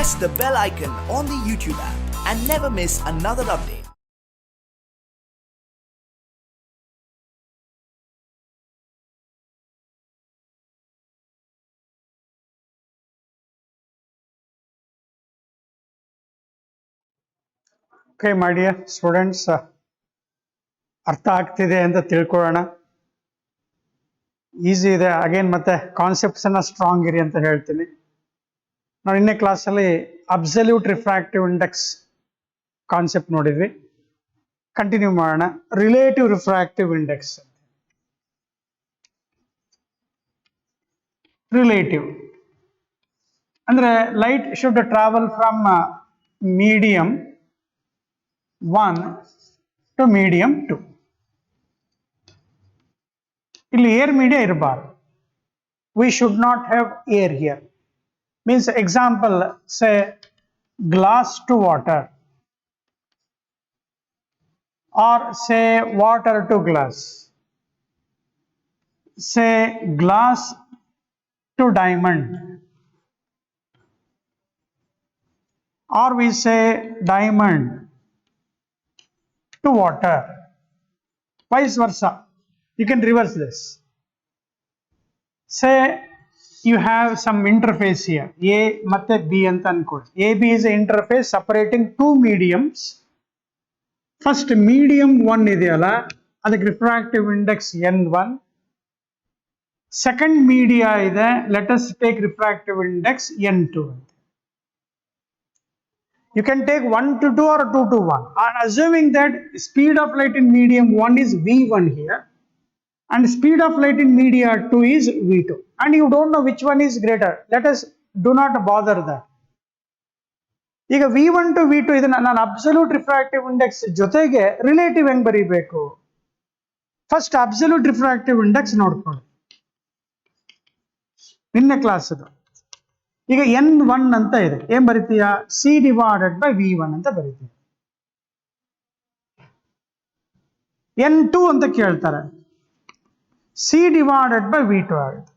press the bell icon on the YouTube app and never miss another update. Okay, my dear students, ಅರ್ಥ ಆಗ್ತಿದೆ ಅಂತ ತಿಳ್ಕೊಳ್ಳೋಣ. Easy ಇದೆ. Again ಮತ್ತೆ concepts ಅನ್ನ ಸ್ಟ್ರಾಂಗ್ ಇರಿ ಅಂತ ಹೇಳ್ತೀನಿ. ನಾವು ಇನ್ನೇ ಕ್ಲಾಸಲ್ಲಿ ಅಬ್ಸಲ್ಯೂಟ್ ರಿಫ್ರಾಕ್ಟಿವ್ ಇಂಡೆಕ್ಸ್ ಕಾನ್ಸೆಪ್ಟ್ ನೋಡಿದ್ವಿ. ಕಂಟಿನ್ಯೂ ಮಾಡೋಣ. Relative refractive index. ರಿಲೇಟಿವ್ ಅಂದ್ರೆ light should travel from medium 1 to medium 2. ಇಲ್ಲಿ ಏರ್ ಮೀಡಿಯಾ ಇರಬಾರ್ದು. We should not have air here. Means example, say glass to water or say water to glass. Say glass to diamond or we say diamond to water, vice versa. You can reverse this. Say you have some interface here, A matte B anta ankolli. AB is an interface separating two mediums. First medium 1 ideyala adak refractive index n1. Second media ide, let us take refractive index n2. You can take 1 to 2 or 2 to 1. And assuming that speed of light in medium 1 is v1 here and speed of light in media 2 is v2 and you don't know which one is greater. Let us do not bother that. ಈಗ v1 to v2 ಇದನ್ನ ನಾನು absolute refractive index ಜೊತೆಗೆ relative ಹೆಂಗ್ ಬರೀಬೇಕು? First absolute refractive index ನೋಡ್ಕೊಳ್ಳಿ. ನಿನ್ನೆ class ಅದು. ಈಗ n1 ಅಂತ ಇದೆ, ಏನ್ ಬರೀತೀಯ? c ಡಿವೈಡೆಡ್ ಬೈ v1 ಅಂತ ಬರೀತೀಯ. n2 ಅಂತ ಕೇಳ್ತಾರೆ, c ಡಿವೈಡೆಡ್ ಬೈ v2 ಆಗುತ್ತೆ.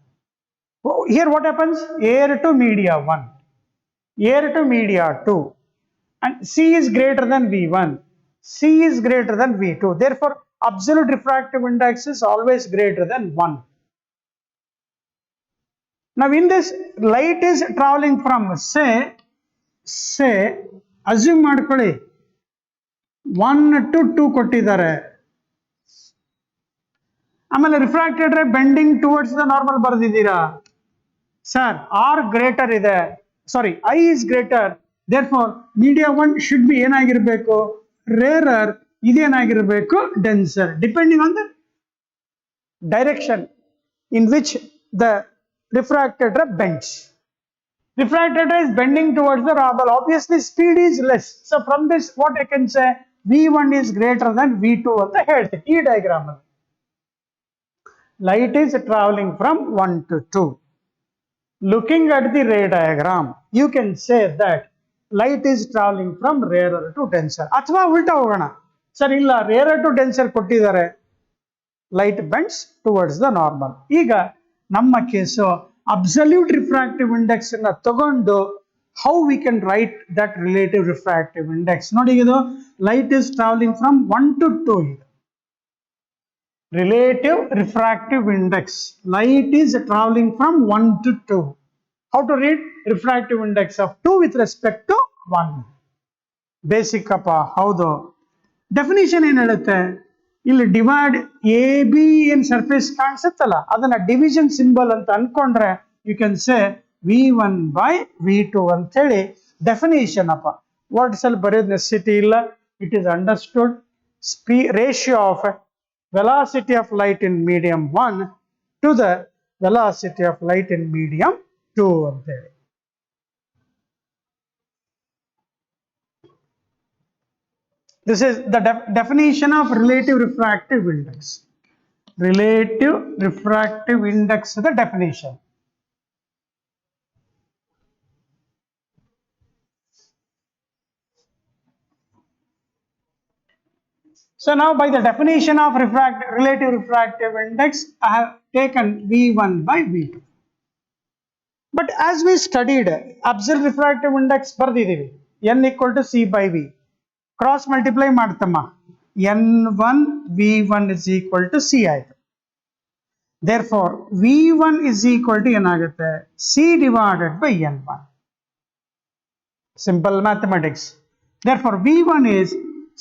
Here what happens? Air to media 1, air to media 2 and c is greater than v1, c is greater than v2. Therefore absolute refractive index is always greater than 1. Now in this, light is traveling from say assume ಮಾಡ್ಕೊಳ್ಳಿ 1 to 2 ಕೊಟ್ಟಿದ್ದಾರೆ. ಆಮೇಲೆ refracted ray bending towards the normal ಬರೆದಿದ್ದೀರಾ. Sir r greater ಇದೆ, sorry i is greater, therefore media 1 should be ಏನಾಗಿರ್ಬೇಕು? Rarer. ಇದೇನಾಗಿರ್ಬೇಕು? Denser, depending on the direction in which the refracted ray bends. Refracted ray is bending towards the normal. Obviously speed is less. So from this what I can say? v1 is greater than v2 ಅಂತ ಹೇಳ್ತೀನಿ. ಈ diagram ಅಲ್ಲಿ light is traveling from 1 to 2. Looking at the ray diagram, you can say that light is traveling from rarer to denser. ಅಥವಾ ಉಲ್ಟಾ ಹೋಗೋಣ. Sir ಇಲ್ಲ, rarer to denser ಕೊಟ್ಟಿದ್ದಾರೆ, light bends towards the normal. ಈಗ ನಮ್ಮ case absolute refractive index ಅನ್ನ ತಗೊಂಡು how we can write that relative refractive index. ನೋಡಿ, ಇದು light is travelling from 1 to 2. ಇದು relative refractive index. Light is travelling from 1 to 2. How to read refractive index of 2 with respect to 1? Basic ಅಪ್ಪ, ಹೌದು. Definition ಏನ್ ಹೇಳುತ್ತೆ? ಇಲ್ಲಿ divide A B ಏನ್ surface ಕಾಣಿಸುತ್ತಲ್ಲ, ಅದನ್ನ ಡಿವಿಷನ್ ಸಿಂಬಲ್ ಅಂತ ಅನ್ಕೊಂಡ್ರೆ you can say v1 by v2 ಅಂತ ಹೇಳಿ ಡೆಫಿನೇಷನ್ ಅಪ್ಪ. ವರ್ಡ್ಸ್ ಅಲ್ಲಿ ಬರೆಯೋದ್ ನೆಸೆಸಿಟಿ ಇಲ್ಲ. It is understood. Ratio of velocity of light in medium 1 to the velocity of light in medium 2 ಅಂತ ಹೇಳಿ. This is the definition of relative refractive index. Relative refractive index is the definition. So now by the definition of relative refractive index, I have taken v1 by v2. But as we studied, observed refractive index ಬರ್ದಿದ್ದೀವಿ, n equal to c by v. Cross multiply ಮಾಡ್ತಮ್ಮ, n1 v1 is equal to c ಆಯ್ತು. Therefore, v1 is equal to ಏನಾಗುತ್ತೆ, c divided by n1. Simple mathematics. Therefore, v1 is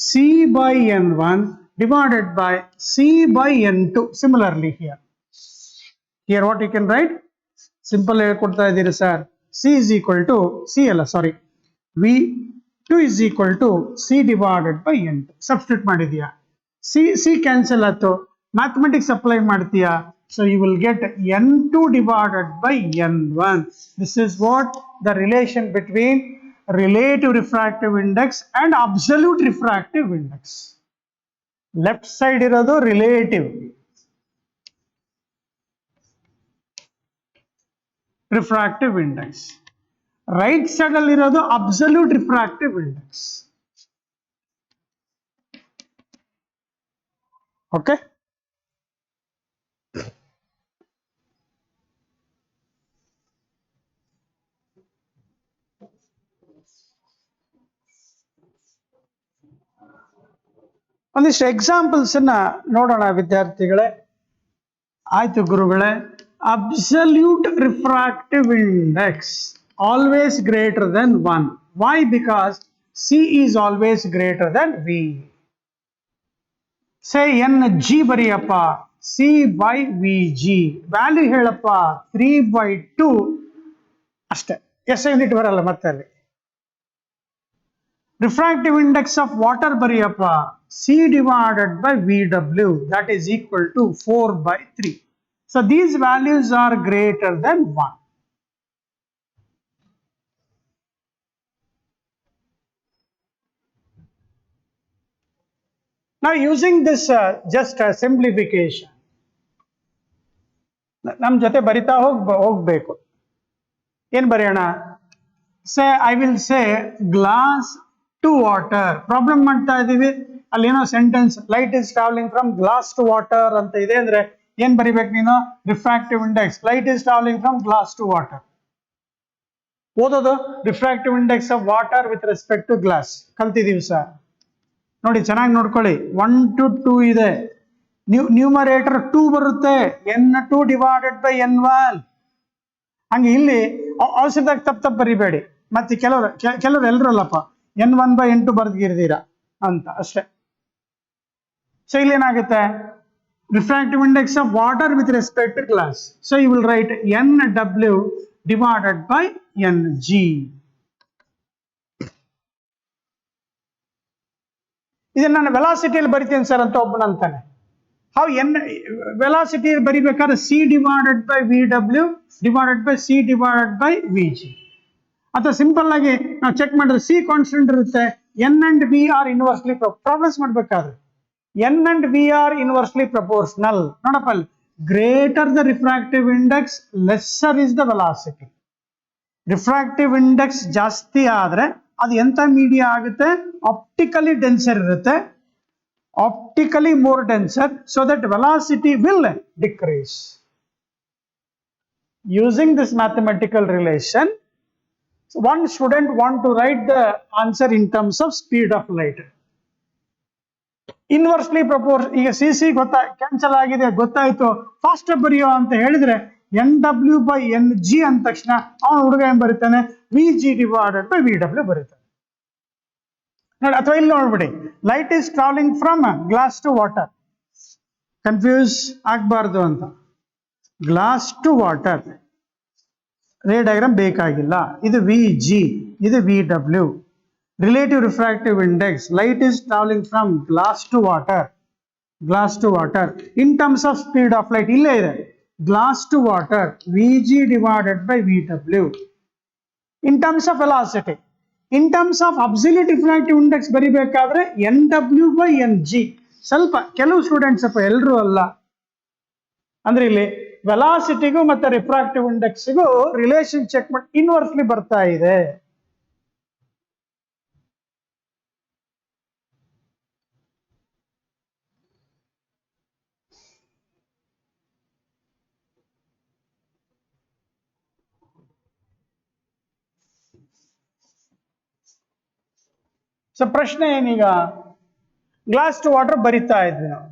c by n1 divided by c by n2. Similarly here what you can write, simple ಹೇಳ್ಕೊಡ್ತಾ ಇದ್ದೀರಿ sir, c is equal to c ಅಲ್ಲ ಸಾರಿ v2 is equal to c divided by n2. Substitute ಮಾಡಿದ್ಯಾ, c cancel ಆಯ್ತು, mathematics apply ಮಾಡ್ತೀಯಾ, so you will get n2 divided by n1. This is what the relation between relative refractive index and absolute refractive index. Left side ಇರೋದು relative refractive index, right side ಅಲ್ಲಿ ಇರೋದು absolute refractive index. Okay, ಒಂದಿಷ್ಟು examples ನೋಡೋಣ ವಿದ್ಯಾರ್ಥಿಗಳೇ. ಆಯ್ತು ಗುರುಗಳೇ, absolute refractive index always greater than 1. Why? Because c is always greater than v. Say n g ಬರೆಯಪ್ಪ, c by v g. Value ಹೇಳಪ್ಪ 3/2 ಅಷ್ಟೇ, ಎಸ್ ಯೂನಿಟ್ ಬರಲ್ಲ ಮತ್ತೆ ಅಲ್ಲಿ. Refractive index of water ಬರೆಯಪ್ಪ, C divided by VW, that is equal to 4/3. So these values are greater than 1. Now using this just simplification, ನಮ್ಮ ಜೊತೆ ಬರಿತಾ ಹೋಗ್ಬೇಕು. ಏನ್ ಬರೆಯೋಣ? Say I will say glass to water. Problem ಮಾಡ್ತಾ ಇದೀವಿ, ಅಲ್ಲಿ ಏನೋ sentence light is travelling from glass to water ಅಂತ ಇದೆ ಅಂದ್ರೆ ಏನ್ ಬರಿಬೇಕು ನೀನು? Refractive index light is travelling from glass to water. ಓದೋದು refractive index of water with respect to glass ಕಲ್ತಿದೀವಿ ಸರ್. ನೋಡಿ ಚೆನ್ನಾಗಿ ನೋಡ್ಕೊಳ್ಳಿ, 1 to 2 ಇದೆ, ನ್ಯೂಮರೇಟರ್ 2 ಬರುತ್ತೆ, n2 divided by n1. ಹಂಗೆ ಇಲ್ಲಿ ಔಷಧದಾಗ ತಪ್ಪು ಬರಿಬೇಡಿ, ಮತ್ತೆ ಕೆಲವರು ಎಲ್ಲರಲ್ಲಪ್ಪ n1/n2 ಬರ್ದಿರ್ತೀರಾ ಅಂತ ಅಷ್ಟೇ. ಸೊ ಇಲ್ಲಿ ಏನಾಗುತ್ತೆ, refractive index of water with respect to glass. So you will write nw divided by ng. ಇದನ್ನ ನಾನು ವೆಲಾಸಿಟಿಯಲ್ಲಿ ಬರಿತೀನಿ ಸರ್ ಅಂತ ಒಬ್ಬನ ಅಂತಾನೆ. ಹೌ ವೆಲಾಸಿಟಿ ಬರಿಬೇಕಾದ್ರೆ c divided by vw divided by c divided by vg. ಅಥವಾ ಸಿಂಪಲ್ ಆಗಿ ನಾವು ಚೆಕ್ ಮಾಡಿದ್ರೆ ಸಿ ಕಾನ್ಸ್ಟೆಂಟ್ ಇರುತ್ತೆ, n and v are inversely problems ಮಾಡ್ಬೇಕಾದ್ರೆ n and v are inversely proportional. ನೋಡಪ್ಪ ಅಲ್ಲಿ, greater the refractive index lesser is the velocity. Refractive index ಜಾಸ್ತಿ ಆದ್ರೆ ಅದು ಎಂತ ಮೀಡಿಯಾ ಆಗುತ್ತೆ? ಆಪ್ಟಿಕಲಿ ಡೆನ್ಸರ್ ಇರುತ್ತೆ, optically more denser, so that velocity will decrease. Using this mathematical relation, one student want to write the answer in terms of speed of light. Inversely ಈಗ C cancel ಆಗಿದೆ ಗೊತ್ತಾಯ್ತು, fast ಬರೆಯೋ ಅಂತ ಹೇಳಿದ್ರೆ nw/ng ಅಂದ ತಕ್ಷಣ ಅವನು ಹುಡುಗ ಏನ್ ಬರೀತಾನೆ? vg divided by vw ಬರೀತಾನೆ ನೋಡಿ. ಅಥವಾ ಇಲ್ಲಿ ನೋಡ್ಬಿಡಿ, light is travelling from glass to water, confuse ಆಗ್ಬಾರ್ದು ಅಂತ. Glass to water ray diagram ಬೇಕಾಗಿಲ್ಲ. ಇದು vg, ಇದು vw. Relative refractive index, light is travelling from glass to water, glass to water. In terms of speed of light ಇಲ್ಲೇ ಇದೆ, glass to water vg divided by vw. In terms of velocity, in terms of absolute refractive index ಬರಿಬೇಕಾದ್ರೆ nw/ng. ಸ್ವಲ್ಪ ಕೆಲವು students ಅಪ್ಪ, ಎಲ್ಲರೂ ಅಲ್ಲ, ಅಂದ್ರೆ ಇಲ್ಲಿ ವೆಲಾಸಿಟಿಗೂ ಮತ್ತೆ ರಿಫ್ರಾಕ್ಟಿವ್ ಇಂಡೆಕ್ಸ್ಗೂ ರಿಲೇಷನ್ ಚೆಕ್ ಮಾಡಿ ಇನ್ವರ್ಸ್ಲಿ ಬರ್ತಾ ಇದೆ. ಸೊ ಪ್ರಶ್ನೆ ಏನೀಗ, ಗ್ಲಾಸ್ ಟು ವಾಟರ್ ಬರಿತಾ ಇದ್ವಿ ನಾವು.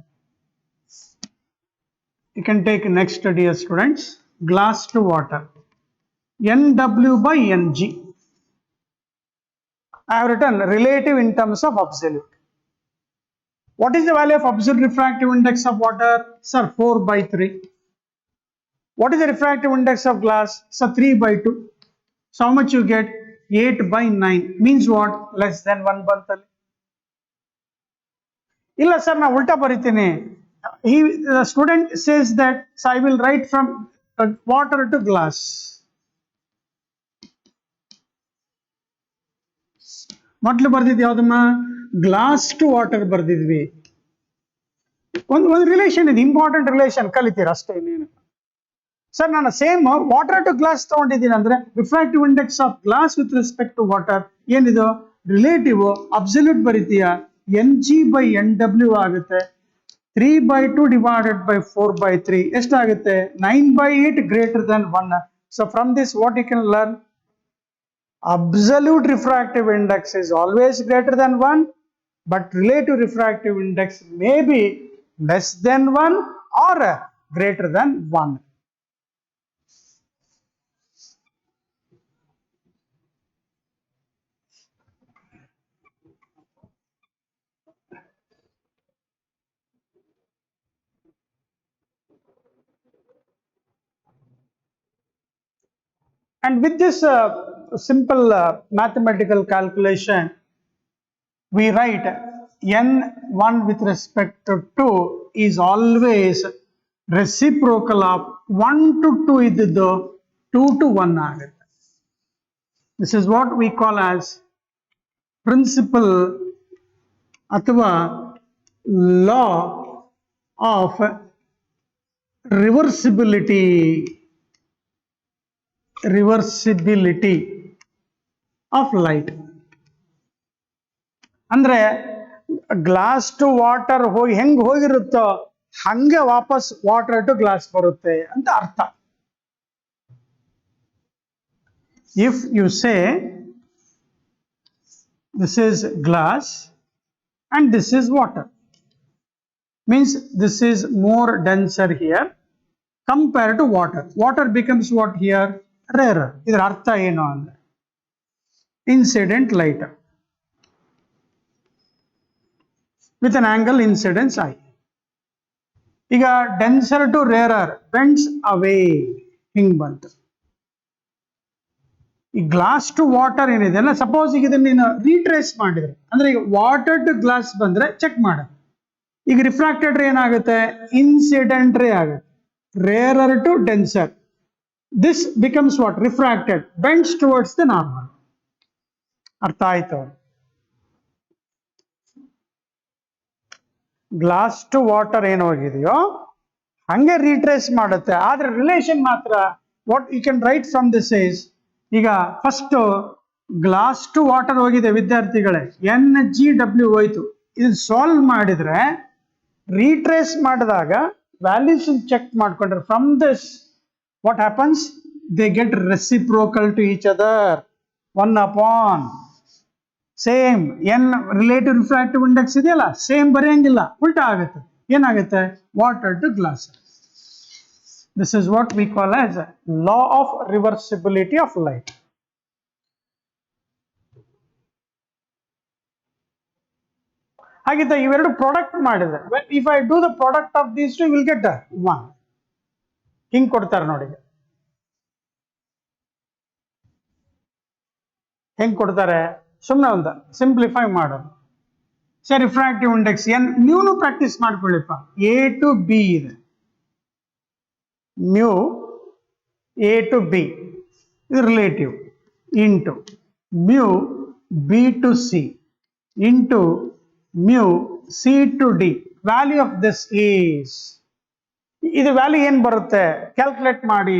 You can take next dear students, glass to water NW/NG. I have written relative in terms of absolute. What is the value of absolute refractive index of water? Sir, 4/3. What is the refractive index of glass? Sir, 3/2. So how much you get? 8/9. Means what? Less than 1 bantali. Illa sir, na ulta baritini. The student says that, so I will write from water to glass. ಮೊದಲು ಬರ್ದಿದ್ದು ಯಾವ್ದಮ್ಮ? Glass to water ಬರ್ದಿದ್ವಿ. ಒಂದು relation ಇದೆ, important relation ಕಲಿತೀರ ಅಷ್ಟೇ, ಇನ್ನೇನು. Sir ನಾನು same water to glass ತಗೊಂಡಿದ್ದೀನಿ ಅಂದ್ರೆ refractive index of glass with respect to water ಏನಿದು ರಿಲೇಟಿವ್ ಅಬ್ಸಲ್ಯೂಟ್ ಬರೀತೀಯ, NG/NW ಆಗುತ್ತೆ. 3/2 ಡಿವೈಡೆಡ್ ಬೈ 4/3 ಎಷ್ಟಾಗುತ್ತೆ? 9/8 greater than 1. So from this what you can learn, absolute refractive index is always greater than 1, but relative refractive index may be less than 1 or greater than 1. And with this simple mathematical calculation, we write N1 with respect to 2 is always reciprocal of 1 to 2 iddiddu 2 to 1 agutte. This is what we call as principle athava law of reversibility of light. ಅಂದ್ರೆ glass to water ಹೋಗಿ ಹೆಂಗ್ ಹೋಗಿರುತ್ತೋ ಹಂಗೆ ವಾಪಸ್ water to glass ಬರುತ್ತೆ ಅಂತ ಅರ್ಥ. If you say this is glass and this is water, means this is more denser here compared to water. Water becomes what here? Rarer. ಇದರ ಅರ್ಥ ಏನು ಅಂದ್ರೆ incident light with an angle incidence I. ಈಗ denser to rarer bends away ಹಿಂಗ್ ಬಂತು. ಈ glass to water ಏನಿದೆ ಅಲ್ಲ, ಸಪೋಸ್ ಈಗ ಇದನ್ನ ನೀನು ರೀಟ್ರೇಸ್ ಮಾಡಿದ್ರೆ ಅಂದ್ರೆ ಈಗ ವಾಟರ್ ಟು ಗ್ಲಾಸ್ ಬಂದ್ರೆ ಚೆಕ್ ಮಾಡ, ಈಗ ರಿಫ್ರಾಕ್ಟೆಡ್ ರೇ ಏನಾಗುತ್ತೆ? ಇನ್ಸಿಡೆಂಟ್ ರೇ ಆಗುತ್ತೆ. Rarer to denser, this becomes what? Refracted, bends towards the normal. ಅರ್ಥ ಆಯ್ತು? ಗ್ಲಾಸ್ ಟು ವಾಟರ್ ಏನು ಹೋಗಿದೆಯೋ ಹಂಗೆ ರೀಟ್ರೇಸ್ ಮಾಡುತ್ತೆ, ಆದ್ರೆ ರಿಲೇಷನ್ ಮಾತ್ರ what you can write from this is, ಈಗ ಫಸ್ಟ್ ಗ್ಲಾಸ್ ಟು ವಾಟರ್ ಹೋಗಿದೆ ವಿದ್ಯಾರ್ಥಿಗಳೇ, NGW ಹೋಯ್ತು. ಇದು ಸಾಲ್ವ್ ಮಾಡಿದ್ರೆ ರೀಟ್ರೇಸ್ ಮಾಡಿದಾಗ ವ್ಯಾಲ್ಯೂಸ್ ಚೆಕ್ ಮಾಡ್ಕೊಂಡ್ರೆ from this what happens? They get reciprocal to each other, 1 upon same. N relative refractive index ಇದೆಯಲ್ಲ, same ಬರೆಯಂಗಿಲ್ಲ, ಉಲ್ಟಾ ಆಗುತ್ತೆ. ಏನಾಗುತ್ತೆ? Water to glass. This is what we call as law of reversibility of light. ಹಾಗಿದ್ದ ಇವೆರಡು product ಮಾಡಿದ್ರೆ, if I do the product of these two, you will get 1. ಹಿಂಗ್ ಕೊಡ್ತಾರೆ ನೋಡಿ, ಹೆಂಗ್ ಕೊಡ್ತಾರೆ? ಸುಮ್ಮನೆ ಒಂದು ಸಿಂಪ್ಲಿಫೈ ಮಾಡೋದು. ಸರಿ, ರಿಫ್ರಾಕ್ಟಿವ್ ಇಂಡೆಕ್ಸ್ ಮ್ಯೂನು ಪ್ರಾಕ್ಟೀಸ್ ಮಾಡ್ಕೊಳ್ಳಿಪ್ಪ. A to B ಇದೆ, ಮ್ಯೂ A to B ಇದು relative, into mu B to C into mu C to D. Value of this is, ಇದು ವ್ಯಾಲ್ಯೂ ಏನ್ ಬರುತ್ತೆ ಕ್ಯಾಲ್ಕುಲೇಟ್ ಮಾಡಿ.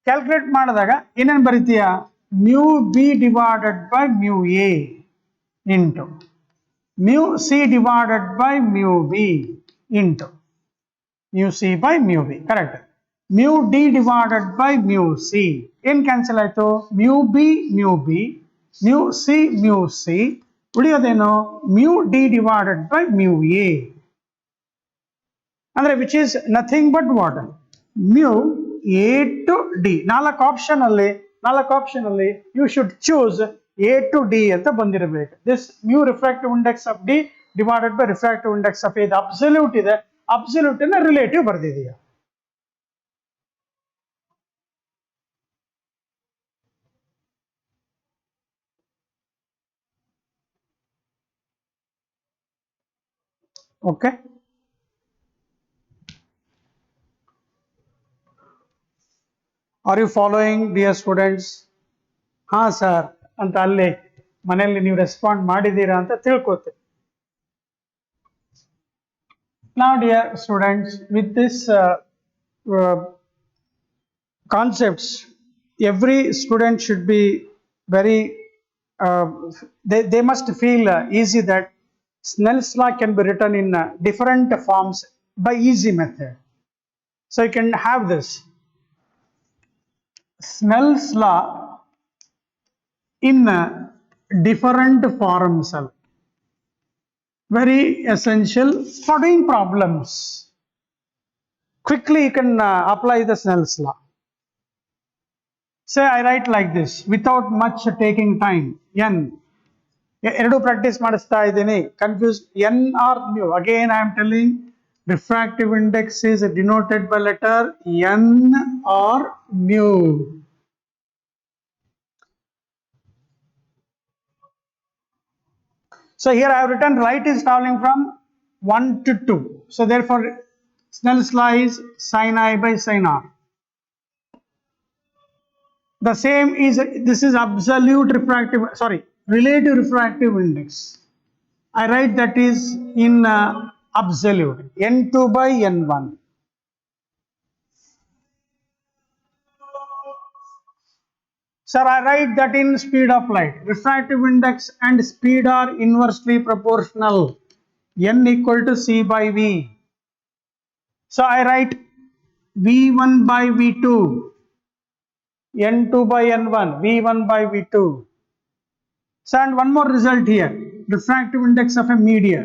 ಕ್ಯಾಲ್ಕುಲೇಟ್ ಮಾಡಿದಾಗ ಏನೇನು ಬರೀತೀಯ? Mu B divided by mu A into mu C divided by mu B into mu C by mu B. Correct. Mu D divided by mu C ಏನ್ cancel ಆಯ್ತು? Mu B mu B, mu C mu C, ಉಳಿಯೋದೇನು mu d divided by mu a ಅಂದ್ರೆ which is nothing but what mu a to d. ನಾಲ್ಕು option ಅಲ್ಲಿ you should choose a to d ಅಂತ ಬಂದಿರಬೇಕು. This mu refractive index of d divided by refractive index of a absolute ಇದೆ, absolute ಅನ್ನ relative ಬರ್ದಿದೆಯಾ. Okay, are you following dear students? ಹಾ sir ಅಂತ ಅಲ್ಲಿ ಮನೆಯಲ್ಲಿ ನೀವು ರೆಸ್ಪಾಂಡ್ ಮಾಡಿದ್ದೀರಾ ಅಂತ ತಿಳ್ಕೊತೆ. Now dear students, with this concepts, every student should be very they must feel easy that Snell's law can be written in different forms by easy method. So you can have this Snell's law in different forms, very essential for doing problems. Quickly you can apply the Snell's law. Say I write like this without much taking time. N ಎರಡು practice ಮಾಡಿಸ್ತಾ ಇದ್ದೀನಿ. Confuse n or mu. Again I am telling refractive index is denoted by letter n or mu. So here I have written light is traveling from 1 to 2. So therefore Snell's law is sin I by sin R. The same is, this is absolute refractive, sorry, relative refractive index. I write that is in absolute, n2 by n1. Sir, I write that in speed of light. Refractive index and speed are inversely proportional. N equal to c by v. So I write v1 by v2, n2 by n1, v1 by v2. So and one more result here, refractive index of a media.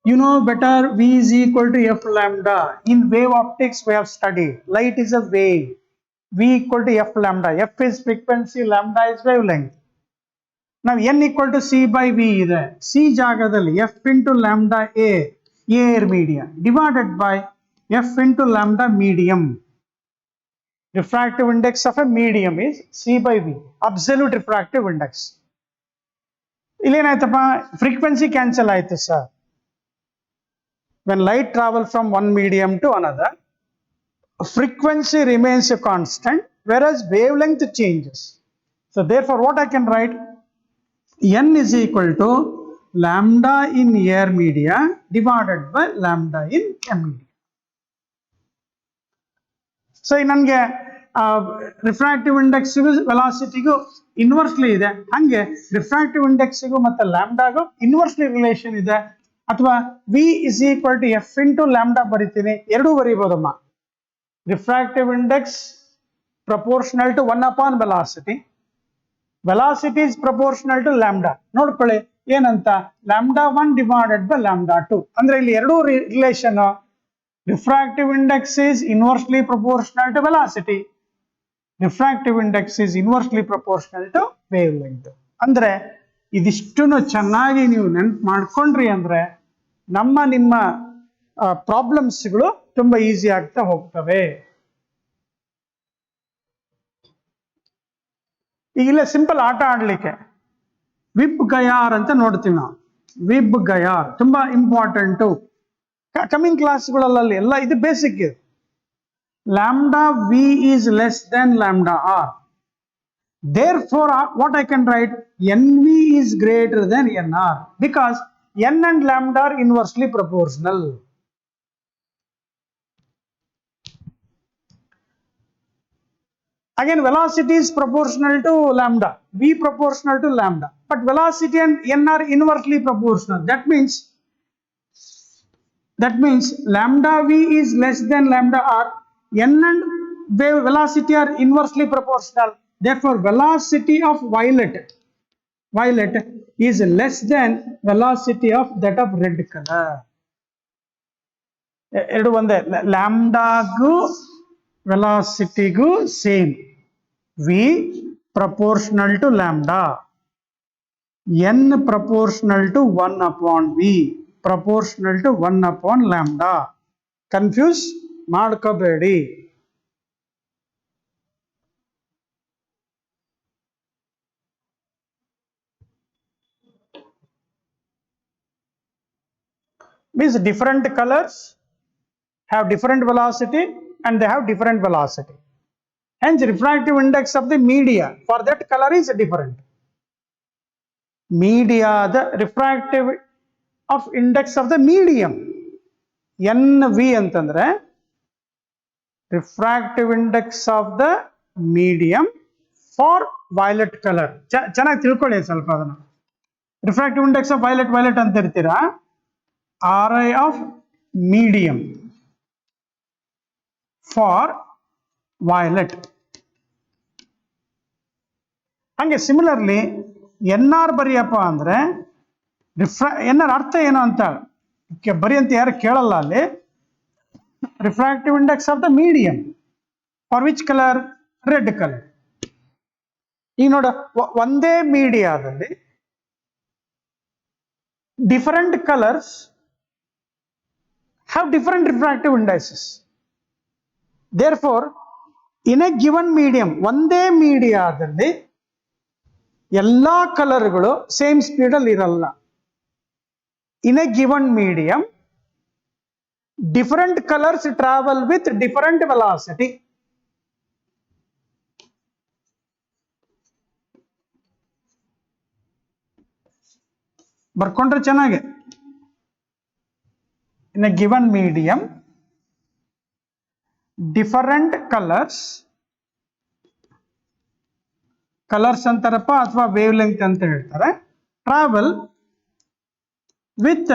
You know better, v is equal to f lambda. In wave optics we have studied, light is a wave. V equal to f lambda. F is frequency, lambda is wavelength. Now n equal to c by v ಇದೆ. C ಜಾಗದಲ್ಲಿ f into lambda a, air media, divided by f into lambda medium. Refractive index of a medium is c by v, absolute refractive index. ಇಲ್ಲೇನಾಯ್ತಪ್ಪ, frequency cancel ಆಯ್ತು sir. When light travels from one medium to another, frequency remains a constant, whereas wavelength changes. So therefore what I can write, n is equal to lambda in air media divided by lambda in m media. So ನನಗೆ refractive ಇಂಡೆಕ್ಸ್ಗೂ ವೆಲಾಸಿಟಿಗೂ inversely ಇದೆ, ಹಂಗೆ refractive ಇಂಡೆಕ್ಸ್ಗೂ ಮತ್ತು ಲ್ಯಾಂಬ್ಡಾಗೂ inversely relation ಇದೆ. ಅಥವಾ v is equal to f into lambda ಬರಿತೀನಿ, ಎರಡೂ ಬರೀಬೋದಮ್ಮ. Refractive index proportional to 1 upon velocity. Velocity is proportional to lambda. ನೋಡ್ಕೊಳ್ಳಿ ಏನಂತ, lambda 1 divided by lambda 2. ಅಂದ್ರೆ ಇಲ್ಲಿ ಎರಡೂ relation. Refractive index is inversely proportional to velocity. Refractive index is inversely proportional to wavelength. ಅಂದ್ರೆ ಇದಿಷ್ಟನ್ನು ಚೆನ್ನಾಗಿ ನೀವು ನೆನಪು ಮಾಡ್ಕೊಂಡ್ರಿ ಅಂದ್ರೆ ನಿಮ್ಮ ಪ್ರಾಬ್ಲಮ್ಸ್ಗಳು ತುಂಬಾ ಈಸಿ ಆಗ್ತಾ ಹೋಗ್ತವೆ. ಈಗಿಲ್ಲ ಸಿಂಪಲ್ ಆಟ ಆಡ್ಲಿಕ್ಕೆ ವಿಬ್ ಗಯಾರ್ ಅಂತ ನೋಡ್ತೀವಿ ನಾವು. ವಿಬ್ ಗಯಾರ್ ತುಂಬಾ ಇಂಪಾರ್ಟೆಂಟು. ಕಮಿಂಗ್ ಕ್ಲಾಸ್ಗಳಲ್ಲಿ ಎಲ್ಲ ಇದು ಬೇಸಿಕ್ ಇದೆ. Lambda V is less than lambda R. Therefore what I can write, nv is greater than nr because n and lambda are inversely proportional. Again velocity is proportional to lambda, v proportional to lambda, but velocity and n are inversely proportional. That means lambda v is less than lambda r. N and velocity are inversely proportional. Therefore velocity of violet violet is less than velocity of that of red color. ಎರಡು ಒಂದೇ, ಲ್ಯಾಂಬ್ಡಾಗೂ ವೆಲಾಸಿಟಿಗೂ same. v proportional to lambda, n proportional to 1 upon v proportional to 1 upon lambda. Confuse ಮಾಡ್ಕೋಬೇಡಿ. Means different colors have different velocity and they have different velocity. Hence refractive index of the media for that color is different. Media, the refractive of index of the medium, NV ಅಂತಂದ್ರೆ refractive index of the medium for violet color. ಚೆನ್ನಾಗಿ ತಿಳ್ಕೊಳ್ಳಿ ಸ್ವಲ್ಪ ಅದನ್ನ. refractive index of violet ಅಂತ ಇರ್ತೀರಾ, RI of medium for violet. ಹಂಗೆ similarly NR ಬರೆಯಪ್ಪ ಅಂದ್ರೆ NR ಅರ್ಥ ಏನು ಅಂತ ಬರಿ ಅಂತ ಯಾರು ಕೇಳಲ್ಲ ಅಲ್ಲಿ. Refractive index of the medium for which colour? Red colour. ಈಗ ನೋಡ, ಒಂದೇ ಮೀಡಿಯಾದಲ್ಲಿ different colors have different refractive indices. Therefore, in a given medium, ಒಂದೇ ಮೀಡಿಯಾದಲ್ಲಿ ಎಲ್ಲಾ ಕಲರ್ಗಳು ಸೇಮ್ ಸ್ಪೀಡ್ ಅಲ್ಲಿ ಇರಲ್ಲ. In a given medium, different colors travel with different velocity. ಬರ್ಕೊಂಡ್ರೆ ಚೆನ್ನಾಗಿ. In a given medium, different colors ಅಂತಾರಪ್ಪ ಅಥವಾ ವೇವ್ ಲೆಂತ್ ಅಂತ ಹೇಳ್ತಾರೆ, travel with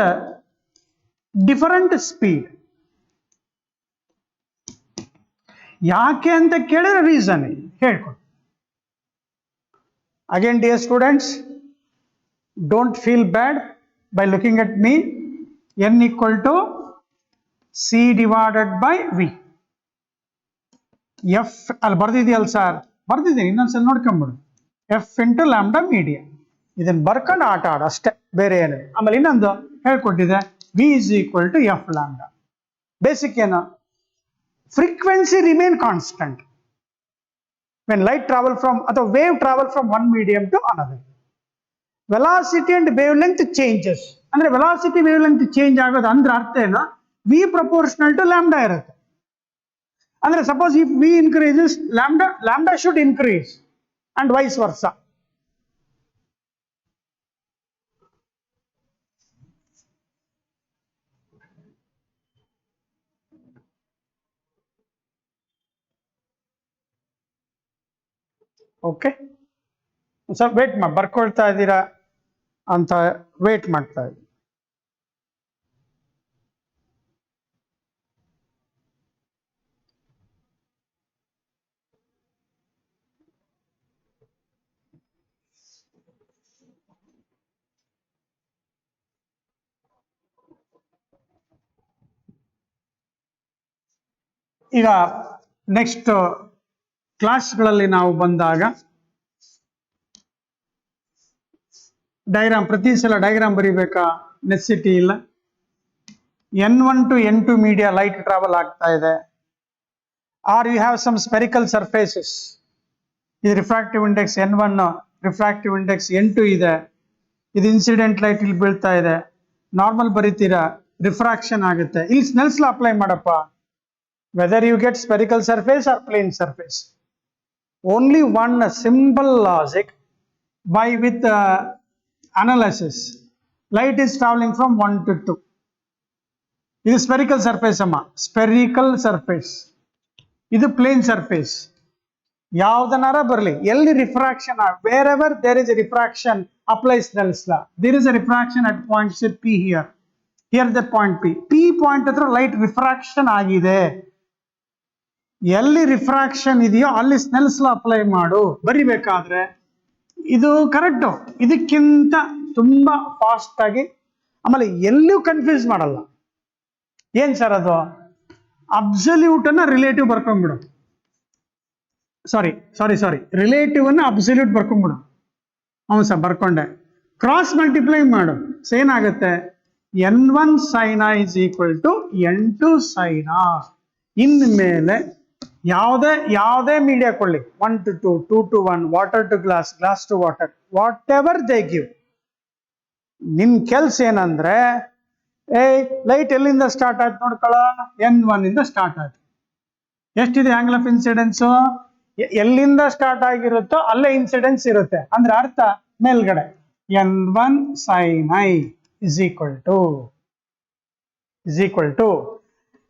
different speed. ಯಾಕೆ ಅಂತ ಕೇಳಿದ್ರೆ ರೀಸನ್ ಹೇಳ್ಕೊಡಿ. Again dear students, don't feel bad by looking at me. N equal to C divided by V. F ಅಲ್ಲಿ ಬರ್ದಿದೆಯಲ್ಲ sir, ಬರ್ದಿದ್ದೀನಿ, ಇನ್ನೊಂದ್ಸಲ ನೋಡ್ಕೊಂಬಿಡು. F into lambda media. ಇದನ್ನ ಬರ್ಕೊಂಡು ಆಟ ಆಡ ಅಷ್ಟೇ, ಬೇರೆ ಏನು. ಆಮೇಲೆ ಇನ್ನೊಂದು ಹೇಳ್ಕೊಟ್ಟಿದೆ, V is equal to F lambda. Basic ಏನು? Frequency remain constant when light travel from ಅಥವಾ wave travel from one medium to another. Velocity and wave length changes ಅಂದ್ರೆ ವೆಲಾಸಿಟಿ ವೇವ್ ಲೆಂತ್ ಚೇಂಜ್ ಆಗೋದು ಅಂದ್ರೆ ಅರ್ಥ ಏನು? ವಿ ಪ್ರಪೋರ್ಷನಲ್ ಟು ಲ್ಯಾಂಬ್ಡಾ ಇರುತ್ತೆ. ಅಂದ್ರೆ suppose if V increases, lambda should increase and vice versa. Okay, ಸ್ವಲ್ಪ wait ಮಾಡಿ, ಬರ್ಕೊಳ್ತಾ ಇದ್ದೀರಾ ಅಂತ ವೇಟ್ ಮಾಡ್ತಾ ಇದ್ದೀನಿ. ಈಗ ನೆಕ್ಸ್ಟ್ ಕ್ಲಾಸ್ಗಳಲ್ಲಿ ನಾವು ಬಂದಾಗ ಡೈಗ್ರಾಮ್, ಪ್ರತಿ ಸಲ ಡೈಗ್ರಾಮ್ ಬರೀಬೇಕಾ? ನೆಸೆಸಿಟಿ ಇಲ್ಲ. N1 to N2 media light travel ಆಗ್ತಾ ಇದೆ. Are you have some spherical surfaces. ಇದು refractive index N1, refractive index N2 ಇದೆ. ಇದು ಇನ್ಸಿಡೆಂಟ್ ಲೈಟ್ ಇಲ್ಲಿ ಬೀಳ್ತಾ ಇದೆ. ನಾರ್ಮಲ್ ಬರೀತೀರಾ, ರಿಫ್ರಾಕ್ಷನ್ ಆಗುತ್ತೆ. ಇಲ್ಲಿ ಸ್ನೆಲ್ಸ್ ಲಾ ಅಪ್ಲೈ ಮಾಡಪ್ಪ. Whether you get spherical surface or plane surface, only one simple logic by with analysis. Light is traveling from 1 to 2. ಇದು spherical surface ಅಮ್ಮ, ಸ್ಪೆರಿಕಲ್ ಸರ್ಫೇಸ್. ಇದು plane surface. ಯಾವ್ದನಾರ ಬರಲಿ, ಎಲ್ಲಿ refraction, wherever there is a refraction, apply Snell's law. There is a refraction at point C P here. Here the point P point ಹತ್ರ light refraction ಆಗಿದೆ. ಎಲ್ಲಿ refraction ಇದೆಯೋ ಅಲ್ಲಿ ಸ್ನೆಲ್ಸ್ law apply ಮಾಡು. ಬರಿಬೇಕಾದ್ರೆ ಇದು ಕರೆಕ್ಟು, ಇದಕ್ಕಿಂತ ತುಂಬಾ ಫಾಸ್ಟ್ ಆಗಿ, ಆಮೇಲೆ ಎಲ್ಲೂ ಕನ್ಫ್ಯೂಸ್ ಮಾಡಲ್ಲ. ಏನ್ ಸರ್ ಅದು? ಅಬ್ಸಲ್ಯೂಟ್ ಅನ್ನ ರಿಲೇಟಿವ್ ಬರ್ಕೊಂಡ್ಬಿಡು. ಸಾರಿ ರಿಲೇಟಿವ್ ಅನ್ನ ಅಬ್ಸಲ್ಯೂಟ್ ಬರ್ಕೊಂಡ್ಬಿಡು. ಹೌದು ಸರ್, ಬರ್ಕೊಂಡೆ. ಕ್ರಾಸ್ ಮಲ್ಟಿಪ್ಲೈ ಮಾಡು, ಏನಾಗುತ್ತೆ? n1 sin i is equal to n2 sin r. ಇನ್ಮೇಲೆ ಯಾವುದೇ ಮೀಡಿಯಾ ಕೊಳ್ಳಿ, 1 to 2, 2 to 1, water to glass, glass to water, whatever they give, ನಿನ್ ಕೆಲ್ಸ ಏನಂದ್ರೆ, ಲೈಟ್ ಎಲ್ಲಿಂದ ಸ್ಟಾರ್ಟ್ ಆಯ್ತು ನೋಡ್ಕೊಳ್ಳ, n1 ಇಂದ ಸ್ಟಾರ್ಟ್ ಆಯ್ತು. ಎಷ್ಟಿದೆ ಆಂಗಲ್ ಆಫ್ ಇನ್ಸಿಡೆನ್ಸ್? ಎಲ್ಲಿಂದ ಸ್ಟಾರ್ಟ್ ಆಗಿರುತ್ತೋ ಅಲ್ಲೇ ಇನ್ಸಿಡೆನ್ಸ್ ಇರುತ್ತೆ. ಅಂದ್ರೆ ಅರ್ಥ ಮೇಲ್ಗಡೆ n1 sin i is equal to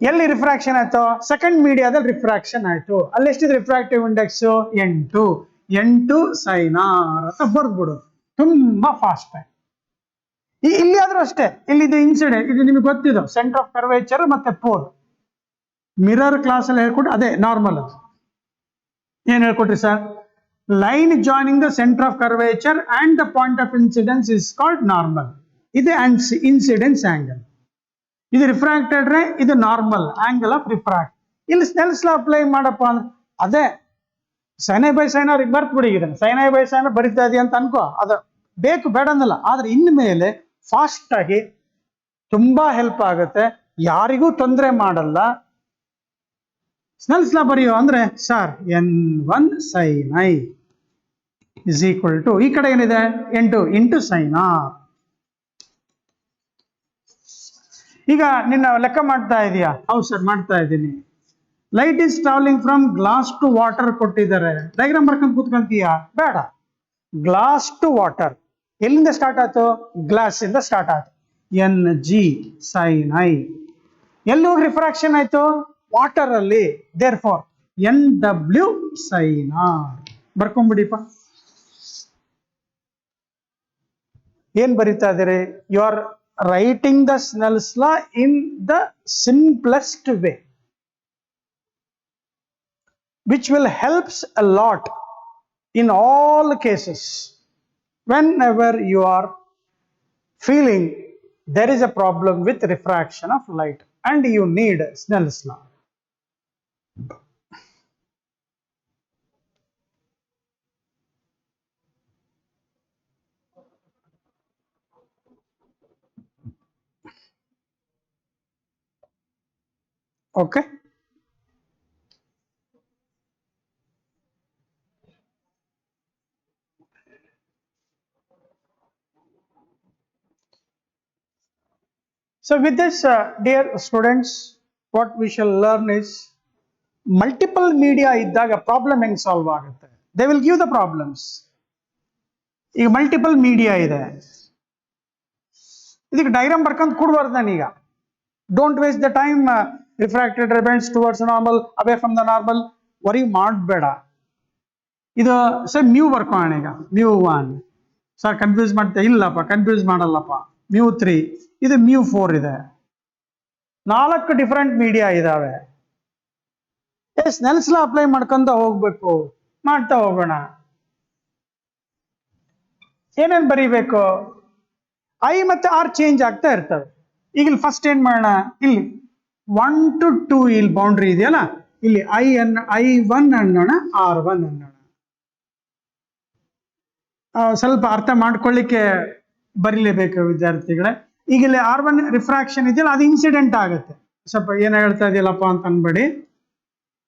ಎಲ್ಲಿ ರಿಫ್ರಾಕ್ಷನ್ ಆಯ್ತು? ಸೆಕೆಂಡ್ ಮೀಡಿಯಾದಲ್ಲಿ ರಿಫ್ರಾಕ್ಷನ್ ಆಯ್ತು. ಅಲ್ಲಿ ಎಷ್ಟಿದೆ refractive index? n2 sin r ಅಂತ ಬರ್ದ್ಬಿಡು. ತುಂಬಾ ಫಾಸ್ಟ್ ಆಗಿ. ಇಲ್ಲಿ ಆದ್ರೂ ಅಷ್ಟೇ, ಇಲ್ಲಿ ಇದು ಇನ್ಸಿಡೆಂಟ್, ಇದು ನಿಮಗೆ ಗೊತ್ತಿದೆ, ಸೆಂಟರ್ ಆಫ್ ಕರ್ವೇಚರ್ ಮತ್ತೆ ಪೋಲ್. ಮಿರರ್ ಕ್ಲಾಸ್ ಅಲ್ಲಿ ಹೇಳ್ಕೊಟ್ಟು ಅದೇ ನಾರ್ಮಲ್. ಏನ್ ಹೇಳ್ಕೊಟ್ರಿ sir? Line joining the centre of curvature and the point of incidence is called normal. ಇದು ಇನ್ಸಿಡೆನ್ಸ್ ಆಂಗಲ್. ಇದು ರಿಫ್ರಾಕ್ಟೆಡ್ ರೇ, ಇದು ನಾರ್ಮಲ್ ಆಂಗಲ್ ಆಫ್ ರಿಫ್ರಾಕ್ಟ್. ಇಲ್ಲಿ ಸ್ನೆಲ್ಸ್ ಲಾ ಅಪ್ಲೈ ಮಾಡಪ್ಪ ಅಂದ್ರೆ ಅದೇ sine I by sine R ಬರ್ತ್ ಬಿಡಿ. ಇದನ್ನ ಸೈನ್ ಐ ಬೈ ಸೈನ್ ಬರಿತಾ ಇದೆಯಾ ಅಂತ ಅನ್ಕೋ, ಅದು ಬೇಕು ಬೇಡ ಅನ್ನಲ್ಲ. ಆದ್ರೆ ಇನ್ಮೇಲೆ ಫಾಸ್ಟ್ ಆಗಿ ತುಂಬಾ ಹೆಲ್ಪ್ ಆಗುತ್ತೆ, ಯಾರಿಗೂ ತೊಂದರೆ ಮಾಡಲ್ಲ. ಸ್ನೆಲ್ಸ್ ಲಾ ಬರೆಯೋ ಅಂದ್ರೆ sir n1 sin i is equal to, ಈ ಕಡೆ ಏನಿದೆ n2 into sin r. ಈಗ ನಿನ್ನ ಲೆಕ್ಕ ಮಾಡ್ತಾ ಇದೀಯಾ? ಹೌದು ಸರ್ ಮಾಡ್ತಾ ಇದ್ದೀನಿ. Light is travelling from glass to water ಕೊಟ್ಟಿದ್ದಾರೆ, ಡೈಗ್ರಾಮ್ ಬರ್ಕೊಂಡು ಕೂತ್ಕೊಂತೀಯಾ? ಬೇಡ. ಗ್ಲಾಸ್ ಟು ವಾಟರ್ ಎಲ್ಲಿಂದ ಸ್ಟಾರ್ಟ್ ಆಯ್ತು? ಗ್ಲಾಸ್ ಇಂದ ಸ್ಟಾರ್ಟ್ ಆಯ್ತು. ng sin i. ಎಲ್ಲಿ ಹೋಗಿ ರಿಫ್ರಾಕ್ಷನ್ ಆಯ್ತು? ವಾಟರ್ ಅಲ್ಲಿ. Therefore nw sin r. ಬರ್ಕೊಂಡ್ಬಿಡಿಪ್ಪ. ಏನ್ ಬರೀತಾ ಇದ್ದೀರಿ? You are writing the Snell's law in the simplest way, which will helps a lot in all cases. Whenever you are feeling there is a problem with refraction of light and you need Snell's law. Okay. So with this, dear students, what we shall learn is multiple media iddaga problem ಹೆಂಗ್ solve ಆಗುತ್ತೆ. They will give the problems. ಈಗ multiple media ಇದೆ, ಇದಕ್ಕೆ diagram ಬರ್ಕೊಂಡು ಕೂಡಬಾರ್ದು ನಾನೀಗ. Don't waste the time. Refracted ray bends towards normal, away from the normal. Worry ಮಾಡಬೇಡ. ಇದು sir mu ಬರ್ಕೋಣ ಈಗ. μ1 ಸರ್ ಕನ್ಫ್ಯೂಸ್ ಮಾಡ್ತಾ ಇಲ್ಲಪ್ಪ, ಕನ್ಫ್ಯೂಸ್ ಮಾಡಲ್ಲಪ್ಪ. μ3 ಇದು μ4 ಇದೆ. 4 ಡಿಫರೆಂಟ್ ಮೀಡಿಯಾ ಇದಾವೆ. ಸ್ನೆಲ್ಸ್ ಲಾ ಅಪ್ಲೈ ಮಾಡ್ಕೊಂತ ಹೋಗ್ಬೇಕು, ಮಾಡ್ತಾ ಹೋಗೋಣ. ಏನೇನ್ ಬರೀಬೇಕು? ಐ ಮತ್ತೆ ಆರ್ ಚೇಂಜ್ ಆಗ್ತಾ ಇರ್ತವೆ. ಈಗ ಇಲ್ಲಿ ಫಸ್ಟ್ ಏನ್ ಮಾಡೋಣ, ಇಲ್ಲಿ 1 to 2 ಇಲ್ಲಿ ಬೌಂಡ್ರಿ ಇದೆಯಲ್ಲ, ಇಲ್ಲಿ I1 ಅನ್ನೋಣ, R1 ಅನ್ನೋಣ. ಸ್ವಲ್ಪ ಅರ್ಥ ಮಾಡ್ಕೊಳ್ಳಿಕ್ಕೆ ಬರೀಲೇಬೇಕು ವಿದ್ಯಾರ್ಥಿಗಳೇ. ಈಗ ಇಲ್ಲಿ R1 ರಿಫ್ರಾಕ್ಷನ್ ಇದೆಯಲ್ಲ, ಅದು ಇನ್ಸಿಡೆಂಟ್ ಆಗುತ್ತೆ. ಸ್ವಲ್ಪ ಏನ ಹೇಳ್ತಾ ಇದೆಯಲ್ಲಪ್ಪ ಅಂತ ಅನ್ಬೇಡಿ.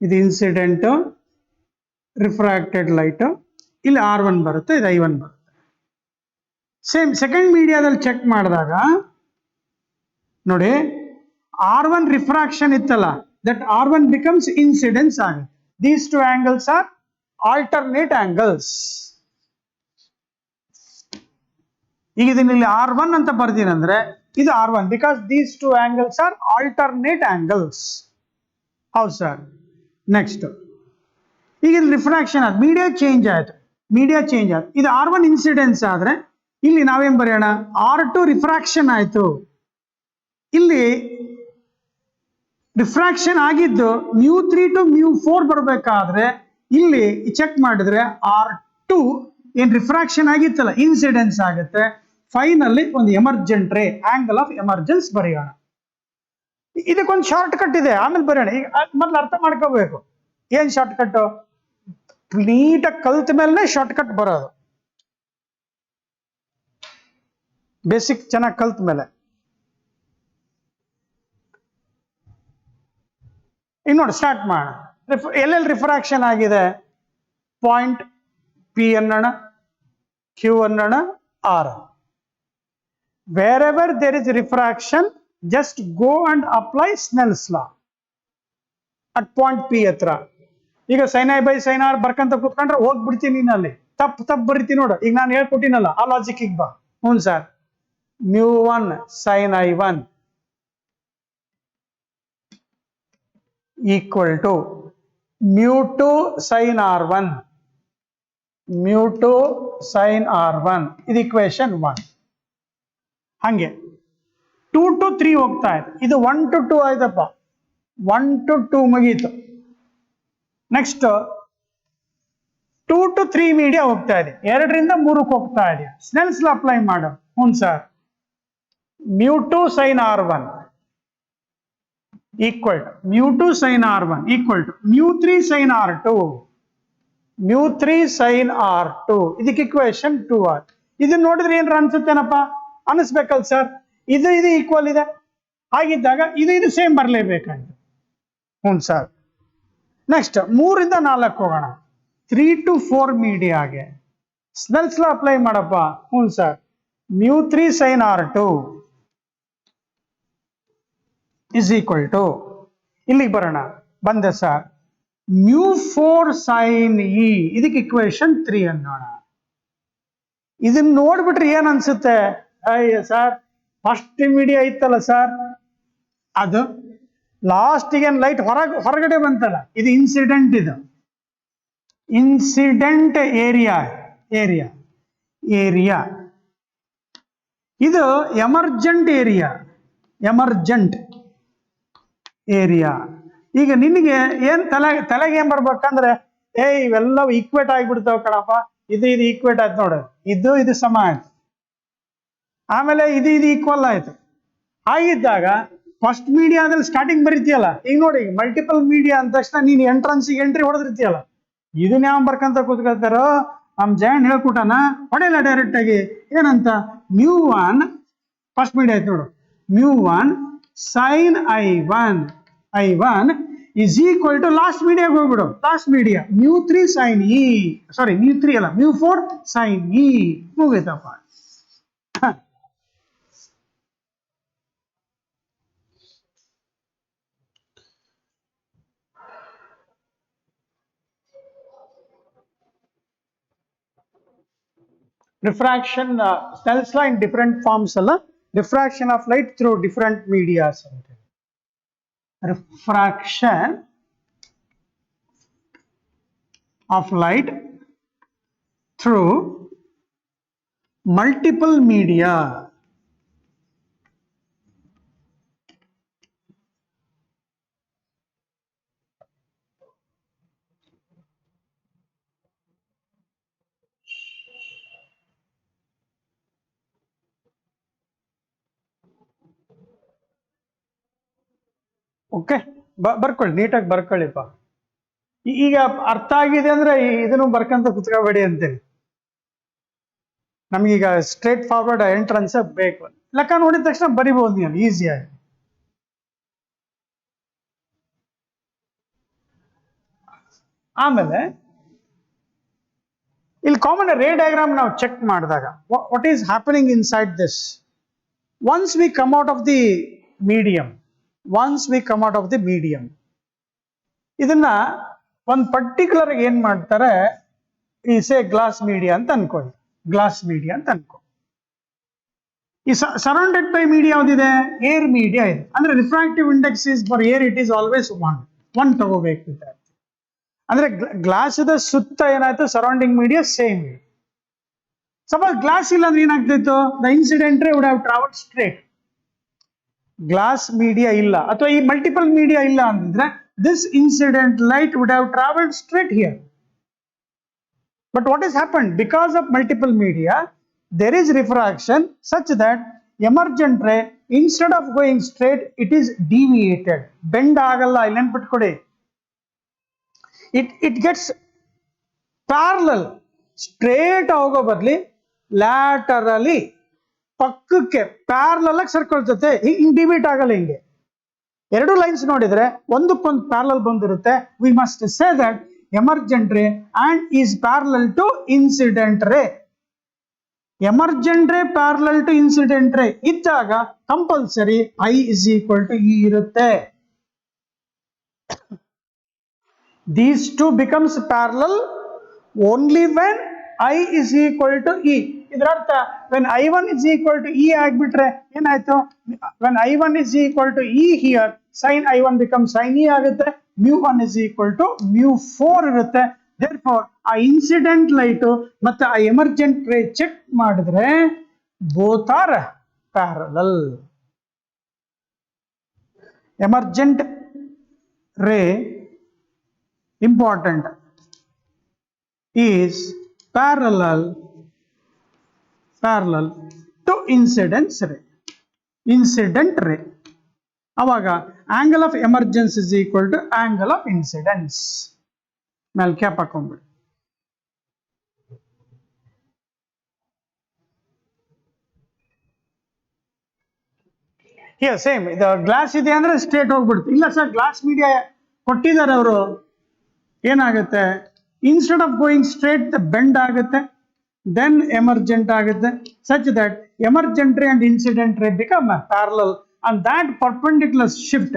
ಇದು ಇನ್ಸಿಡೆಂಟ್ ರಿಫ್ರಾಕ್ಟೆಡ್ ಲೈಟ್, ಇಲ್ಲಿ R1 ಬರುತ್ತೆ, ಇದು I1 ಬರುತ್ತೆ. ಸೇಮ್ ಸೆಕೆಂಡ್ ಮೀಡಿಯಾದಲ್ಲಿ ಚೆಕ್ ಮಾಡಿದಾಗ ನೋಡಿ, R1 ರಿಫ್ರಾಕ್ಷನ್ ಇತ್ತಲ್ಲ, ದಟ್ R1 ಬಿಕಮ್ಸ್ ಇನ್ಸಿಡೆನ್ಸ್ ಆಗುತ್ತೆ. These two angles are alternate angles. ಈಗ ಇದನ್ನ R1 ಅಂತ ಬರ್ತೀನಿ ಅಂದ್ರೆ ಇದು R1, because these two angles are alternate angles. ಹೌದು ಸರ್. ನೆಕ್ಸ್ಟ್ ಈಗ ಇಲ್ಲಿ ರಿಫ್ರಾಕ್ಷನ್ ಆಯ್ತು, ಮೀಡಿಯಾ ಚೇಂಜ್ ಆಯ್ತು, ಇದು R1 ಇನ್ಸಿಡೆನ್ಸ್ ಆದ್ರೆ ಇಲ್ಲಿ ನಾವೇನ್ ಬರೆಯೋಣ? R2 ರಿಫ್ರಾಕ್ಷನ್ ಆಯ್ತು. ಇಲ್ಲಿ ರಿಫ್ರಾಕ್ಷನ್ ಆಗಿದ್ದು μ3 to μ4 ಬರಬೇಕಾದ್ರೆ ಇಲ್ಲಿ ಚೆಕ್ ಮಾಡಿದ್ರೆ R2 ಏನ್ ರಿಫ್ರಾಕ್ಷನ್ ಆಗಿತ್ತಲ್ಲ ಇನ್ಸಿಡೆನ್ಸ್ ಆಗುತ್ತೆ. ಫೈನಲ್ಲಿ ಒಂದು ಎಮರ್ಜೆಂಟ್ ರೇ, ಆಂಗಲ್ ಆಫ್ ಎಮರ್ಜೆನ್ಸ್ ಬರೆಯೋಣ. ಇದಕ್ಕೊಂದು ಶಾರ್ಟ್ ಕಟ್ ಇದೆ, ಆಮೇಲೆ ಬರೆಯೋಣ. ಈಗ ಮೊದ್ಲು ಅರ್ಥ ಮಾಡ್ಕೋಬೇಕು ಏನ್ ಶಾರ್ಟ್ ಕಟ್. ನೀಟಾಗಿ ಕಲ್ತ ಮೇಲೆ ಶಾರ್ಟ್ ಕಟ್ ಬರೋದು, ಬೇಸಿಕ್ ಚೆನ್ನಾಗಿ ಕಲ್ತ ಮೇಲೆ. ಈಗ ನೋಡಿ ಸ್ಟಾರ್ಟ್ ಮಾಡೋಣ. ಎಲ್ಲೆಲ್ಲಿ ರಿಫ್ರಾಕ್ಷನ್ ಆಗಿದೆ, ಪಾಯಿಂಟ್ ಪಿ ಅನ್ನೋಣ, ಕ್ಯೂ ಅನ್ನೋಣ, R. Wherever there is refraction just go and apply Snell's law at point P ಹತ್ರ. ಈಗ sin I by sin R ಬರ್ಕಂತ ಕೂತ್ಕೊಂಡ್ರೆ ಹೋಗ್ಬಿಡ್ತೀನಿ ನೀನು ಅಲ್ಲಿ, ತಪ್ಪು ಬರೀತೀನಿ ನೋಡು. ಈಗ ನಾನು ಹೇಳ್ಕೊಟ್ಟಿನಲ್ಲ ಆ ಲಾಜಿಕ್ ಈಗ ಬಾ. ಹ್ಞೂ sir, μ1 sin I1 equal to μ2 sin R1, μ2 sin R1 ಇದು ಇಕ್ವೇಶನ್ 1. ಹಂಗೆ 2 to 3 ಹೋಗ್ತಾ ಇದೆ. ಇದು 1 to 2 ಆಯ್ತಪ್ಪ, 1 to 2 ಮುಗೀತು. ನೆಕ್ಸ್ಟ್ 2 to 3 ಮೀಡಿಯಾ ಹೋಗ್ತಾ ಇದೆ, 2ರಿಂದ 3ಕ್ಕೆ ಹೋಗ್ತಾ ಇದೆ. ಸ್ನೆಲ್ಸ್ ಲಾ ಅಪ್ಲೈ ಮಾಡು. ಹ್ಞೂ sir, μ2 sin R1 equal to μ2 sin R1 equal to μ3 sin R2, μ3 sin R2 ಇದಕ್ಕೆ ಇಕ್ವೇಶನ್ 2 ಆಯ್ತು. ಇದನ್ನ ನೋಡಿದ್ರೆ ಏನ್ರ ಅನ್ಸುತ್ತೇನಪ್ಪ, ಅನಿಸ್ಬೇಕಲ್ಲ ಸರ್. ಇದು ಈಕ್ವಲ್ ಇದೆ, ಹಾಗಿದ್ದಾಗ ಇದು ಸೇಮ್ ಬರಲೇಬೇಕಾಗಿದೆ. ಹ್ಞೂ ಸರ್. ನೆಕ್ಸ್ಟ್ 3ರಿಂದ 4 ಹೋಗೋಣ. 3 to 4 ಮೀಡಿಯಾಗೆ ಸ್ನೆಲ್ಸ್ ಲಾ ಅಪ್ಲೈ ಮಾಡಪ್ಪ. ಹ್ಞೂ sir, μ3 sin R2 is equal to ಇಲ್ಲಿಗೆ ಬರೋಣ. ಬಂದೆ ಸರ್, μ4 sin E ಇದಕ್ಕೆ ಇಕ್ವೇಶನ್ 3 ಅನ್ನೋಣ. ಇದನ್ನ ನೋಡ್ಬಿಟ್ರೆ ಏನ್ ಅನ್ಸುತ್ತೆ, ಅಯ್ಯ ಸರ್ ಫಸ್ಟ್ ಮೀಡಿಯಾ ಇತ್ತಲ್ಲ ಸರ್, ಅದು ಲಾಸ್ಟಿಗೆ ಲೈಟ್ ಹೊರಗಡೆ ಬಂತಲ್ಲ, ಇದು ಇನ್ಸಿಡೆಂಟ್. ಇದು ಇನ್ಸಿಡೆಂಟ್ ಏರಿಯಾ, ಇದು ಎಮರ್ಜೆಂಟ್ ಏರಿಯಾ. ಈಗ ನಿನಗೆ ಏನ್ ತಲೆಗೆ ಏನ್ ಬರ್ಬೇಕಂದ್ರೆ, ಇವೆಲ್ಲ ಈಕ್ವೇಟ್ ಆಗಿಬಿಡ್ತಾವ ಕಣಪ್ಪ. ಇದು ಈಕ್ವೇಟ್ ಆಯ್ತು ನೋಡು, ಇದು ಸಮ ಆಯ್ತು, ಆಮೇಲೆ ಇದು ಈಕ್ವಲ್ ಆಯ್ತು. ಹಾಗಿದ್ದಾಗ ಫಸ್ಟ್ ಮೀಡಿಯಾದಲ್ಲಿ ಸ್ಟಾರ್ಟಿಂಗ್ ಬರೀತೀಯಲ್ಲ, ಈಗ ನೋಡಿ ಮಲ್ಟಿಪಲ್ ಮೀಡಿಯಾ ಅಂದ ತಕ್ಷಣ ನೀನು ಎಂಟ್ರೆನ್ಸಿಗೆ ಎಂಟ್ರಿ ಹೊಡೆದಿರ್ತೀಯಲ್ಲ, ಇದನ್ನ ಯಾವ ಬರ್ಕಂತ ಕೂತ್ಕೊಳ್ತಾರೋ ನಮ್ ಜಯನ್ ಹೇಳ್ಕೊಟ್ಟಾನ, ಹೊಡೆಯಲ್ಲ ಡೈರೆಕ್ಟ್ ಆಗಿ. ಏನಂತ, μ1 ಫಸ್ಟ್ ಮೀಡಿಯಾ ಆಯ್ತು ನೋಡು, μ1 sin I1 is equal to last ಮೀಡಿಯಾಗೆ ಹೋಗ್ಬಿಡು. Last media μ3 sin E, sorry μ3 ಅಲ್ಲ, μ4 sin E. ಮುಗಿತಪ್ಪ. Refraction, Snell's law in different forms ಅಲ್ಲ, refraction of light through different medias. Refraction of light through multiple media. Okay, ಬರ್ಕೊಳ್ಳಿ, ನೀಟಾಗಿ ಬರ್ಕೊಳ್ಳಿಪ್ಪ. ಈಗ ಅರ್ಥ ಆಗಿದೆ ಅಂದ್ರೆ ಇದನ್ನು ಬರ್ಕಂತ ಕುತ್ಕೋಬೇಡಿ ಅಂತೇಳಿ. ನಮ್ಗೀಗ ಸ್ಟ್ರೇಟ್ ಫಾರ್ವರ್ಡ್ ಎಂಟ್ರೆನ್ಸ್ ಬೇಕು. ಲೆಕ್ಕ ನೋಡಿದ ತಕ್ಷಣ ಬರಿಬಹುದು ನೀವು ಈಸಿಯಾಗಿ. ಆಮೇಲೆ ಇಲ್ಲಿ ಕಾಮನ್ ರೇ ಡಯಾಗ್ರಾಮ್ ನಾವು ಚೆಕ್ ಮಾಡಿದಾಗ what is happening inside this, once we come out of the medium, ಇದನ್ನ ಒಂದು ಪರ್ಟಿಕ್ಯುಲರ್ ಏನ್ ಮಾಡ್ತಾರೆ, ಈ ಸೇ ಗ್ಲಾಸ್ ಮೀಡಿಯಾ ಅಂತ ಅನ್ಕೋ. ಈ ಸರೌಂಡೆಡ್ ಬೈ ಮೀಡಿಯಾ ಯಾವ್ದಿದೆ, ಏರ್ ಮೀಡಿಯಾ ಇದೆ. ಅಂದ್ರೆ refractive index is for air it is always 1 ತಗೋಬೇಕು. ಅಂದ್ರೆ ಗ್ಲಾಸದ ಸುತ್ತ ಏನಾಯ್ತು, ಸರೌಂಡಿಂಗ್ ಮೀಡಿಯಾ ಸೇಮ್ ಇದೆ. ಸಪೋಸ್ ಗ್ಲಾಸ್ ಇಲ್ಲ ಅಂದ್ರೆ ಏನಾಗ್ತಿತ್ತು, the incident ray would have travelled straight. Glass media ಇಲ್ಲ ಅಥವಾ ಈ ಮಲ್ಟಿಪಲ್ ಮೀಡಿಯಾ ಇಲ್ಲ ಅಂತಂದ್ರೆ this incident light would have traveled straight here. But what has happened? Because of multiple media, there is refraction such that emergent ray, instead of going straight, it is deviated. Bend agalla, illen petkodi. It gets parallel. Straight hogo badli laterally ಪಕ್ಕಕ್ಕೆ parallel ಆಗಿ ಸರ್ಕೊಳ್ತತೆ. ಹಿಂಗ್ ಡಿವೈಟ್ ಆಗಲ್ಲ. ಹಿಂಗೆ ಎರಡು lines ನೋಡಿದ್ರೆ ಒಂದಕ್ಕೊಂದು parallel ಬಂದಿರುತ್ತೆ. We must say that emergent ray and is parallel to incident ray. Emergent ray parallel to incident ray ಇದ್ದಾಗ compulsory I is equal to E ಇರುತ್ತೆ. These two becomes parallel only when I is equal to E. ಇದರ ಅರ್ಥ when I1 is equal to E ಆಗ್ಬಿಟ್ರೆ ಏನಾಯ್ತು? when I1 is equal to E here, sin I1 becomes sin E ಆಗುತ್ತೆ. mu1 is equal to mu4 ಇರುತ್ತೆ. therefore ಆ incident light ಮತ್ತೆ ಆ emergent ರೇ ಚೆಕ್ ಮಾಡಿದ್ರೆ both are parallel. ಎಮರ್ಜೆಂಟ್ ರೇ important is parallel to incident ray. Avaga angle of emergence is equal to angle of incidence. Mel cap hakonbi. Here same the glass ide andre straight hogbidutte. Illa sir glass media kottidare avaru ಏನಾಗುತ್ತೆ? Instead of going straight the bend ಆಗುತ್ತೆ, then emergent ಆಗುತ್ತೆ, such that emergent ray and incident ರೇ become parallel and that perpendicular shift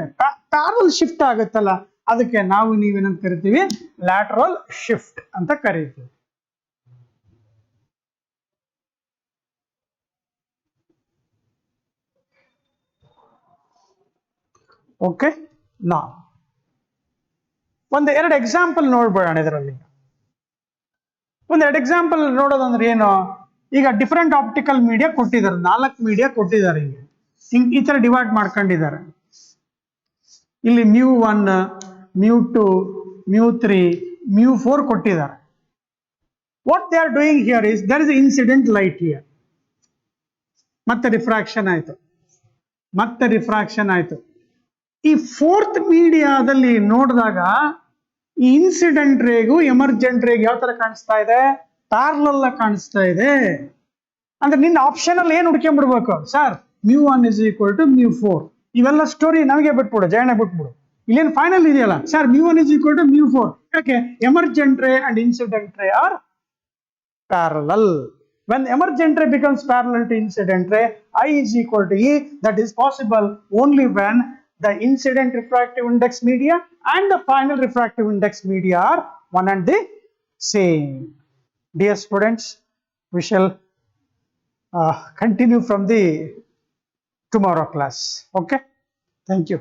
parallel shift ಆಗುತ್ತಲ್ಲ, ಅದಕ್ಕೆ ನಾವು ನೀವೇನಂತ ಕರಿತೀವಿ? Lateral shift ಅಂತ ಕರೀತೀವಿ. ಓಕೆ, ನಾ ಒಂದು ಎರಡು ಎಕ್ಸಾಂಪಲ್ ನೋಡ್ಬೇಡ ಇದರಲ್ಲಿ. ಒಂದೆರಡು ಎಕ್ಸಾಂಪಲ್ ನೋಡೋದಂದ್ರೆ ಏನು? ಈಗ ಡಿಫರೆಂಟ್ ಆಪ್ಟಿಕಲ್ ಮೀಡಿಯಾ ಕೊಟ್ಟಿದ್ದಾರೆ, 4 ಮೀಡಿಯಾ ಕೊಟ್ಟಿದ್ದಾರೆ. ಹಿಂಗೆ ಈ ತರ ಡಿವೈಡ್ ಮಾಡ್ಕೊಂಡಿದ್ದಾರೆ. ಇಲ್ಲಿ mu1, mu2, mu3, mu4 ಕೊಟ್ಟಿದ್ದಾರೆ. What they are doing here is there is incident light here. ಮತ್ತೆ ರಿಫ್ರಾಕ್ಷನ್ ಆಯ್ತು. ಈ 4th ಮೀಡಿಯಾದಲ್ಲಿ ನೋಡಿದಾಗ ಈ ಇನ್ಸಿಡೆಂಟ್ ರೇಗೂ ಎಮರ್ಜೆಂಟ್ ರೇಗ್ ಯಾವ ತರ ಕಾಣಿಸ್ತಾ ಇದೆ? ಪ್ಯಾರಲಲ್ ಆಗಿ ಕಾಣಿಸ್ತಾ ಇದೆ. ಅಂದ್ರೆ ನಿನ್ನ ಆಪ್ಷನ್ ಅಲ್ಲಿ ಏನ್ ಹುಡ್ಕೊಂಡ್ಬಿಡ್ಬೇಕು? Sir mu1 is equal to mu4. ಇವೆಲ್ಲ ಸ್ಟೋರಿ ನಮಗೆ ಬಿಟ್ಬಿಡು, ಜಯಣ್ಣ ಬಿಟ್ಬಿಡು. ಇಲ್ಲೇನು ಫೈನಲ್ ಇದೆಯಲ್ಲ, sir mu1 is equal to mu4. ಯಾಕೆ? ಎಮರ್ಜೆಂಟ್ ರೇ ಅಂಡ್ ಇನ್ಸಿಡೆಂಟ್ ರೇ are parallel. When emergent ray becomes parallel to incident ray, I is equal to E. That is possible only when the incident refractive index media and the final refractive index media are one and the same. Dear students, we shall continue from the tomorrow class. Okay, thank you.